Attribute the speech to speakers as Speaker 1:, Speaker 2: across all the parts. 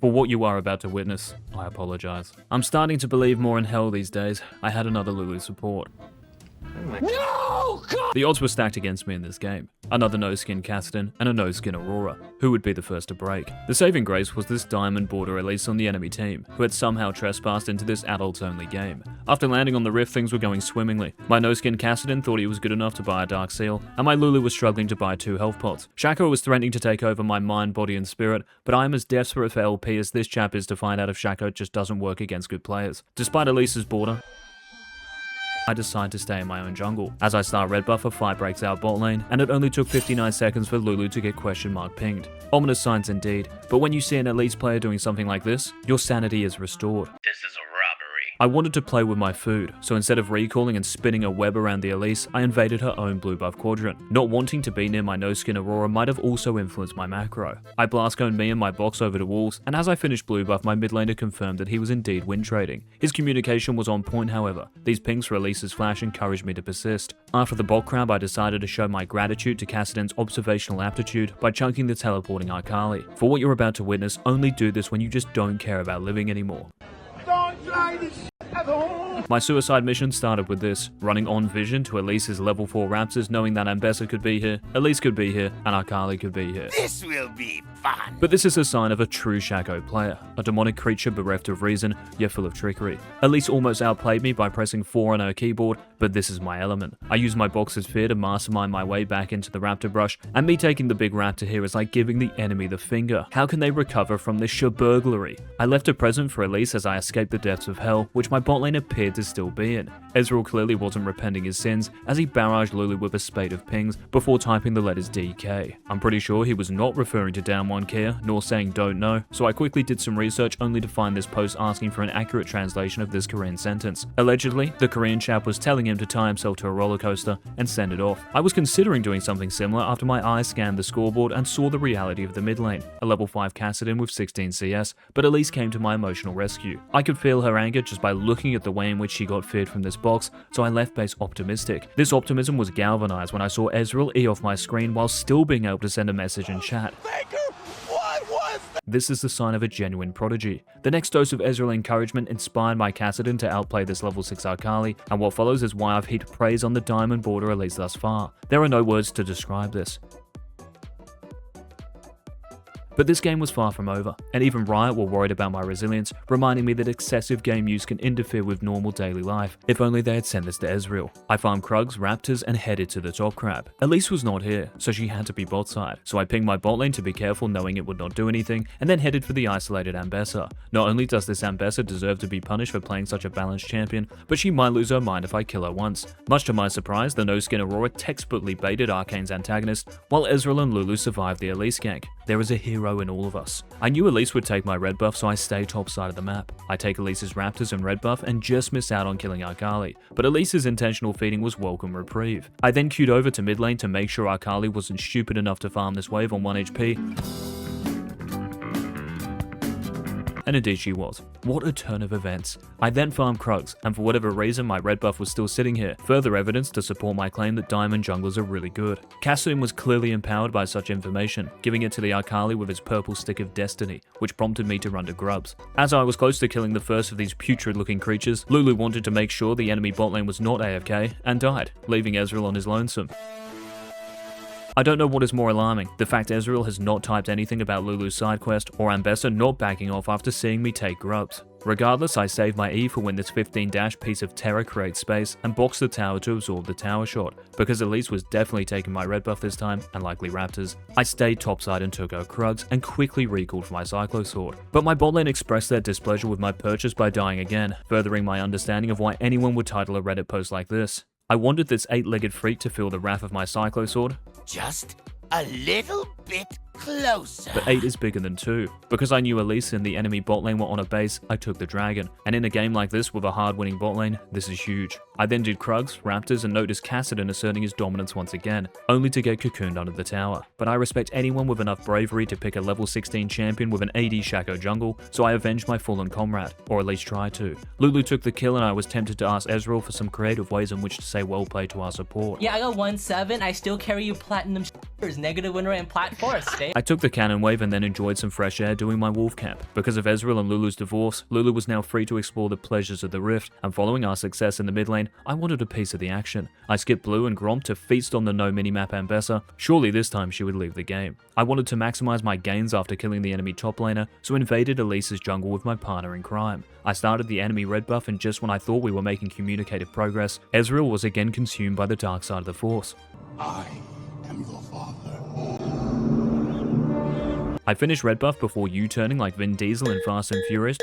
Speaker 1: For what you are about to witness, I apologize. I'm starting to believe more in hell these days. I had another Lulu support. No! God! The odds were stacked against me in this game. Another no-skin Cassidy and a no-skin Aurora. Who would be the first to break? The saving grace was this diamond border release on the enemy team, who had somehow trespassed into this adults-only game. After landing on the rift, things were going swimmingly. My no-skin Cassidy thought he was good enough to buy a Dark Seal, and my Lulu was struggling to buy 2 health pots. Shaco was threatening to take over my mind, body, and spirit, but I am as desperate for LP as this chap is to find out if Shaco just doesn't work against good players. Despite Elise's border, I decide to stay in my own jungle. As I start red buff, a fight breaks out bot lane, and it only took 59 seconds for Lulu to get question mark pinged. Ominous signs indeed, but when you see an Elise player doing something like this, your sanity is restored.
Speaker 2: This is a robbery.
Speaker 1: I wanted to play with my food, so instead of recalling and spinning a web around the Elise, I invaded her own blue buff quadrant. Not wanting to be near my no-skin Aurora might have also influenced my macro. I blast coned me and my box over to walls, and as I finished blue buff, my mid laner confirmed that he was indeed win trading. His communication was on point, however. These pings for Elise's flash encouraged me to persist. After the bot crab, I decided to show my gratitude to Cassidy's observational aptitude by chunking the teleporting Akali. For what you're about to witness, only do this when you just don't care about living anymore.
Speaker 3: Don't try this at home.
Speaker 1: My suicide mission started with this, running on vision to Elise's level 4 Raptors, knowing that Ambessa could be here, Elise could be here, and Akali could be here.
Speaker 2: This will be fun.
Speaker 1: But this is a sign of a true Shaco player, a demonic creature bereft of reason, yet full of trickery. Elise almost outplayed me by pressing 4 on her keyboard, but this is my element. I use my box's fear to mastermind my way back into the Raptor brush, and me taking the big Raptor here is like giving the enemy the finger. How can they recover from this burglary? I left a present for Elise as I escaped the depths of hell, which my bot lane appeared to still be in. Ezreal clearly wasn't repenting his sins, as he barraged Lulu with a spate of pings before typing the letters DK. I'm pretty sure he was not referring to down 1k, nor saying don't know, so I quickly did some research only to find this post asking for an accurate translation of this Korean sentence. Allegedly, the Korean chap was telling him to tie himself to a roller coaster and send it off. I was considering doing something similar after my eyes scanned the scoreboard and saw the reality of the mid lane, a level 5 Cassidy with 16 CS, but Elise came to my emotional rescue. I could feel her anger just by looking at the way in which she got feared from this box, so I left base optimistic. This optimism was galvanized when I saw Ezreal E off my screen while still being able to send a message in chat. This is the sign of a genuine prodigy. The next dose of Ezreal encouragement inspired my Cassidy to outplay this level 6 Akali, and what follows is why I've heaped praise on the diamond border Elise thus far. There are no words to describe this. But this game was far from over, and even Riot were worried about my resilience, reminding me that excessive game use can interfere with normal daily life. If only they had sent this to Ezreal. I farmed Krugs, Raptors, and headed to the top crab. Elise was not here, so she had to be bot side, so I pinged my bot lane to be careful knowing it would not do anything, and then headed for the isolated Ambessa. Not only does this Ambessa deserve to be punished for playing such a balanced champion, but she might lose her mind if I kill her once. Much to my surprise, the no-skin Aurora textbookly baited Arcane's antagonist, while Ezreal and Lulu survived the Elise gank. There is a hero in all of us. I knew Elise would take my red buff, so I stay top side of the map. I take Elise's Raptors and red buff and just miss out on killing Akali, but Elise's intentional feeding was welcome reprieve. I then queued over to mid lane to make sure Akali wasn't stupid enough to farm this wave on 1 HP. And indeed she was. What a turn of events. I then farmed Krugs, and for whatever reason my red buff was still sitting here, further evidence to support my claim that diamond junglers are really good. Cassidy was clearly empowered by such information, giving it to the Akali with his purple stick of destiny, which prompted me to run to grubs. As I was close to killing the first of these putrid looking creatures, Lulu wanted to make sure the enemy bot lane was not AFK, and died, leaving Ezreal on his lonesome. I don't know what is more alarming, the fact Ezreal has not typed anything about Lulu's side quest, or Ambessa not backing off after seeing me take grubs. Regardless, I save my E for when this 15- piece of terror creates space and box the tower to absorb the tower shot, because Elise was definitely taking my red buff this time, and likely Raptors. I stayed topside and took her Krugs, and quickly recalled for my Cyclo Sword. But my bot lane expressed their displeasure with my purchase by dying again, furthering my understanding of why anyone would title a Reddit post like this. I wanted this 8-legged freak to feel the wrath of my Cyclo Sword.
Speaker 2: Just a little bit closer.
Speaker 1: But 8 is bigger than 2. Because I knew Elise and the enemy bot lane were on a base, I took the dragon. And in a game like this with a hard winning bot lane, this is huge. I then did Krugs, Raptors, and noticed Cassidy asserting his dominance once again, only to get cocooned under the tower. But I respect anyone with enough bravery to pick a level 16 champion with an AD Shaco jungle, so I avenged my fallen comrade, or at least tried to. Lulu took the kill and I was tempted to ask Ezreal for some creative ways in which to say well played to our support.
Speaker 4: Yeah, I got 1-7, I still carry you platinum negative win rate and plat force.
Speaker 1: I took the cannon wave and then enjoyed some fresh air doing my wolf camp. Because of Ezreal and Lulu's divorce, Lulu was now free to explore the pleasures of the Rift, and following our success in the mid lane, I wanted a piece of the action. I skipped blue and Grom to feast on the no minimap Ambessa. Surely this time she would leave the game. I wanted to maximize my gains after killing the enemy top laner, so invaded Elisa's jungle with my partner in crime. I started the enemy red buff, and just when I thought we were making communicative progress, Ezreal was again consumed by the dark side of the Force.
Speaker 3: I am your father.
Speaker 1: I finished red buff before U-turning like Vin Diesel in Fast and Furious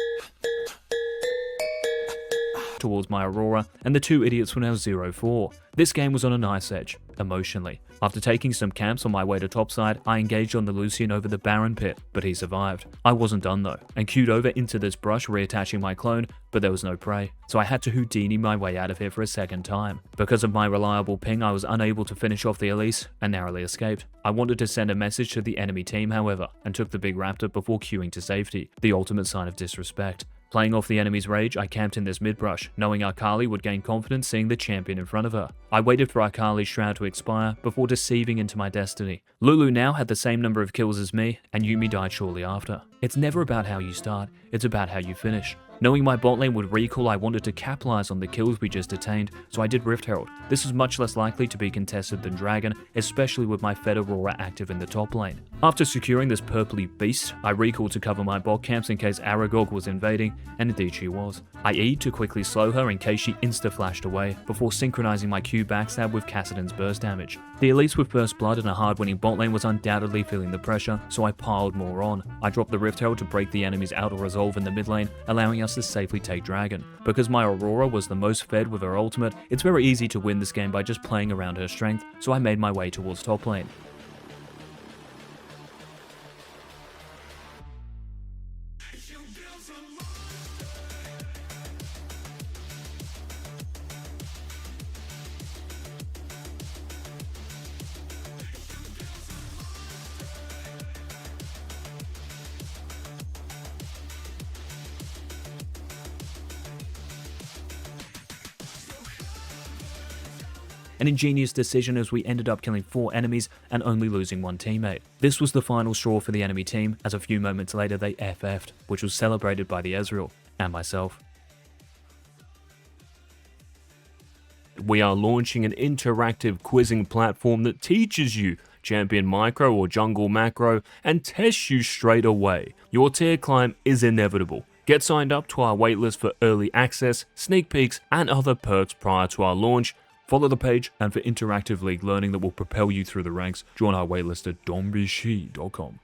Speaker 1: towards my Aurora, and the two idiots were now 0-4. This game was on a nice edge, emotionally. After taking some camps on my way to topside, I engaged on the Lucian over the Baron pit, but he survived. I wasn't done though, and queued over into this brush reattaching my clone, but there was no prey, so I had to Houdini my way out of here for a second time. Because of my reliable ping, I was unable to finish off the Elise, and narrowly escaped. I wanted to send a message to the enemy team, however, and took the big raptor before queuing to safety, the ultimate sign of disrespect. Playing off the enemy's rage, I camped in this mid-brush, knowing Akali would gain confidence seeing the champion in front of her. I waited for Akali's shroud to expire before deceiving into my destiny. Lulu now had the same number of kills as me, and Yuumi died shortly after. It's never about how you start, it's about how you finish. Knowing my bot lane would recall, I wanted to capitalize on the kills we just attained, so I did Rift Herald. This was much less likely to be contested than Dragon, especially with my Fed Aurora active in the top lane. After securing this purpley beast, I recalled to cover my bot camps in case Aragog was invading, and indeed she was. I E'd to quickly slow her in case she insta-flashed away, before synchronizing my Q backstab with Kassadin's burst damage. The Elise with first blood and a hard-winning bot lane was undoubtedly feeling the pressure, so I piled more on. I dropped the Rift Herald to break the enemy's auto resolve in the mid lane, allowing us to safely take Dragon. Because my Aurora was the most fed with her ultimate, it's very easy to win this game by just playing around her strength, so I made my way towards top lane. An ingenious decision as we ended up killing 4 enemies and only losing 1 teammate. This was the final straw for the enemy team, as a few moments later they FF'd, which was celebrated by the Ezreal and myself.
Speaker 4: We are launching an interactive quizzing platform that teaches you champion micro or jungle macro and tests you straight away. Your tier climb is inevitable. Get signed up to our waitlist for early access, sneak peeks, and other perks prior to our launch. Follow the page, and for interactive league learning that will propel you through the ranks, join our waitlist at donbishi.com.